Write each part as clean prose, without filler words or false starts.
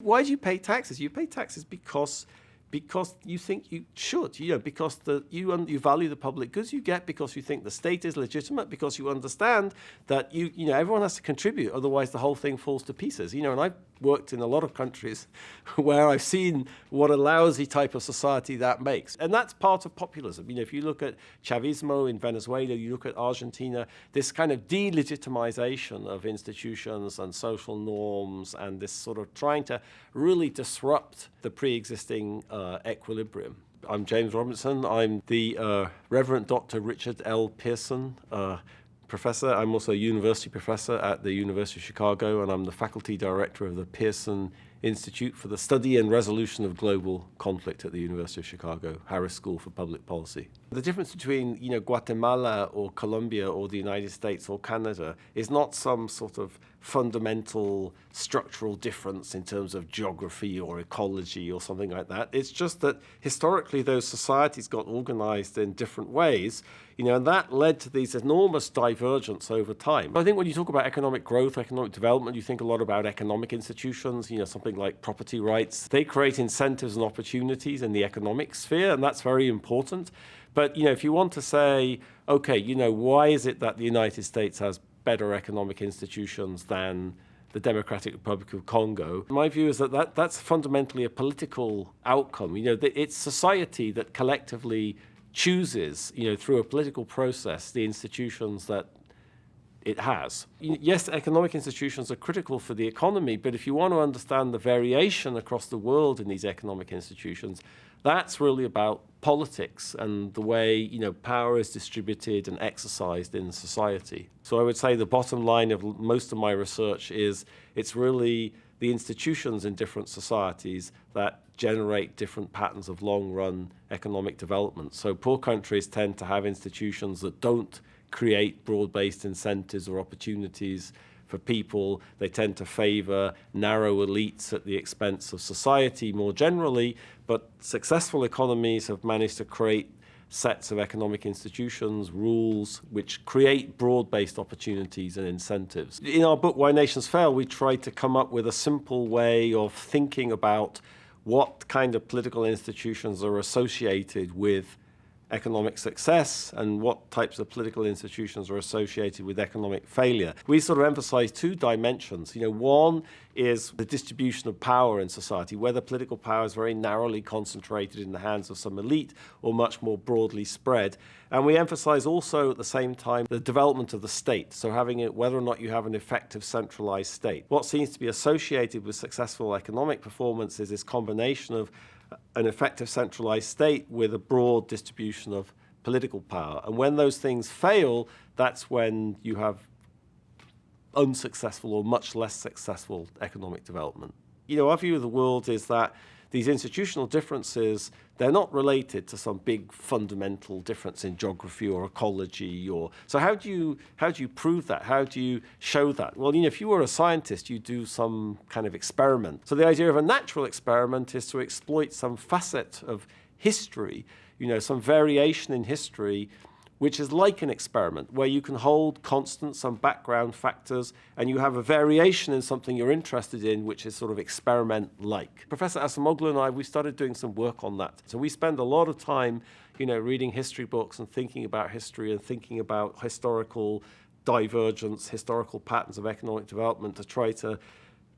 Why do you pay taxes? You pay taxes because you think you should, because you value the public goods you get, because you think the state is legitimate, because you understand that everyone has to contribute, otherwise the whole thing falls to pieces. And I've worked in a lot of countries where I've seen what a lousy type of society that makes. And that's part of populism. If you look at Chavismo in Venezuela, you look at Argentina, this kind of delegitimization of institutions and social norms, and this sort of trying to really disrupt the pre-existing equilibrium. I'm James Robinson. I'm the Reverend Dr. Richard L. Pearson professor. I'm also a university professor at the University of Chicago, and I'm the faculty director of the Pearson Institute for the Study and Resolution of Global Conflict at the University of Chicago, Harris School for Public Policy. The difference between Guatemala or Colombia or the United States or Canada is not some sort of fundamental structural difference in terms of geography or ecology or something like that. It's just that historically those societies got organized in different ways, and that led to these enormous divergence over time. I think when you talk about economic growth, economic development, you think a lot about economic institutions, something like property rights. They create incentives and opportunities in the economic sphere, and that's very important. But, if you want to say, okay, why is it that the United States has better economic institutions than the Democratic Republic of Congo? My view is that that's fundamentally a political outcome. It's society that collectively chooses, through a political process, the institutions that it has. Yes, economic institutions are critical for the economy, but if you want to understand the variation across the world in these economic institutions, that's really about politics and the way power is distributed and exercised in society. So I would say the bottom line of most of my research is it's really the institutions in different societies that generate different patterns of long-run economic development. So poor countries tend to have institutions that don't create broad-based incentives or opportunities for people. They tend to favor narrow elites at the expense of society more generally, but successful economies have managed to create sets of economic institutions, rules, which create broad-based opportunities and incentives. In our book, Why Nations Fail, we tried to come up with a simple way of thinking about what kind of political institutions are associated with economic success and what types of political institutions are associated with economic failure. We sort of emphasize two dimensions. One is the distribution of power in society, whether political power is very narrowly concentrated in the hands of some elite or much more broadly spread. And we emphasize also at the same time the development of the state, so having it, whether or not you have an effective centralized state. What seems to be associated with successful economic performance is this combination of an effective centralized state with a broad distribution of political power. And when those things fail, that's when you have unsuccessful or much less successful economic development. Our view of the world is that these institutional differences, they're not related to some big fundamental difference in geography or ecology. So how do you prove that? How do you show that? Well, if you were a scientist, you do some kind of experiment. So the idea of a natural experiment is to exploit some facet of history, some variation in history, which is like an experiment, where you can hold constant some background factors, and you have a variation in something you're interested in, which is sort of experiment-like. Professor Acemoglu and I, we started doing some work on that. So we spend a lot of time, reading history books and thinking about history and thinking about historical divergence, historical patterns of economic development to try to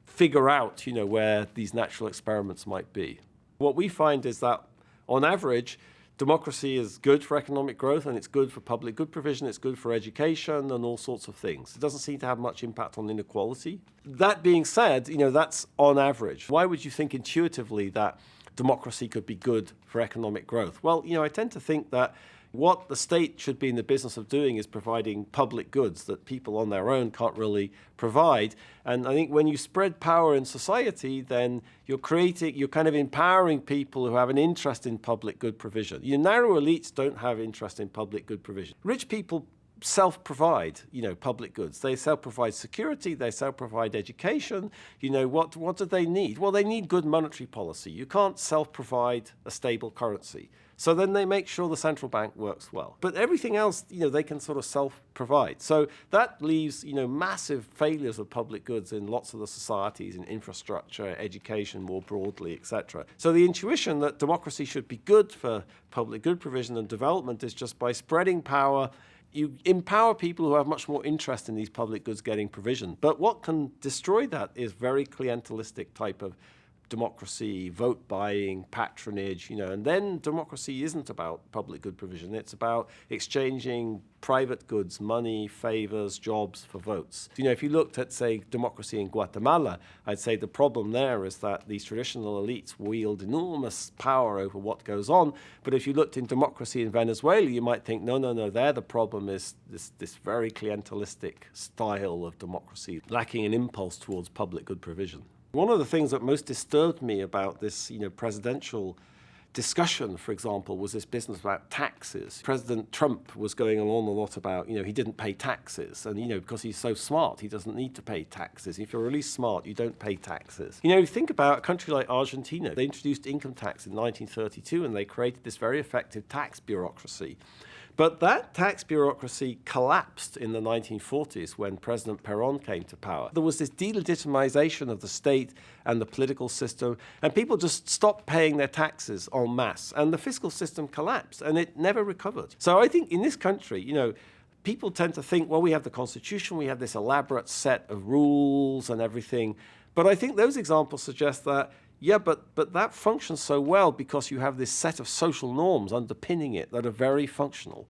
figure out, where these natural experiments might be. What we find is that, on average, democracy is good for economic growth, and it's good for public good provision, it's good for education and all sorts of things. It doesn't seem to have much impact on inequality. That being said, that's on average. Why would you think intuitively that democracy could be good for economic growth? Well, I tend to think that what the state should be in the business of doing is providing public goods that people on their own can't really provide. And I think when you spread power in society, then you're kind of empowering people who have an interest in public good provision. Narrow elites don't have interest in public good provision. Rich people self-provide, public goods. They self-provide security, they self-provide education. What do they need? Well, they need good monetary policy. You can't self-provide a stable currency. So then they make sure the central bank works well. But everything else, they can sort of self-provide. So that leaves, massive failures of public goods in lots of the societies, in infrastructure, education more broadly, etc. So the intuition that democracy should be good for public good provision and development is just by spreading power. You empower people who have much more interest in these public goods getting provision. But what can destroy that is very clientelistic type of democracy, vote buying, patronage, and then democracy isn't about public good provision. It's about exchanging private goods, money, favors, jobs for votes. If you looked at, say, democracy in Guatemala, I'd say the problem there is that these traditional elites wield enormous power over what goes on. But if you looked in democracy in Venezuela, you might think, no, there the problem is this very clientelistic style of democracy, lacking an impulse towards public good provision. One of the things that most disturbed me about this, presidential discussion, for example, was this business about taxes. President Trump was going on a lot about, he didn't pay taxes. And, because he's so smart, he doesn't need to pay taxes. If you're really smart, you don't pay taxes. Think about a country like Argentina. They introduced income tax in 1932, and they created this very effective tax bureaucracy. But that tax bureaucracy collapsed in the 1940s when President Perón came to power. There was this delegitimization of the state and the political system, and people just stopped paying their taxes en masse, and the fiscal system collapsed, and it never recovered. So I think in this country, people tend to think, well, we have the Constitution, we have this elaborate set of rules and everything. But I think those examples suggest that, yeah, but that functions so well because you have this set of social norms underpinning it that are very functional.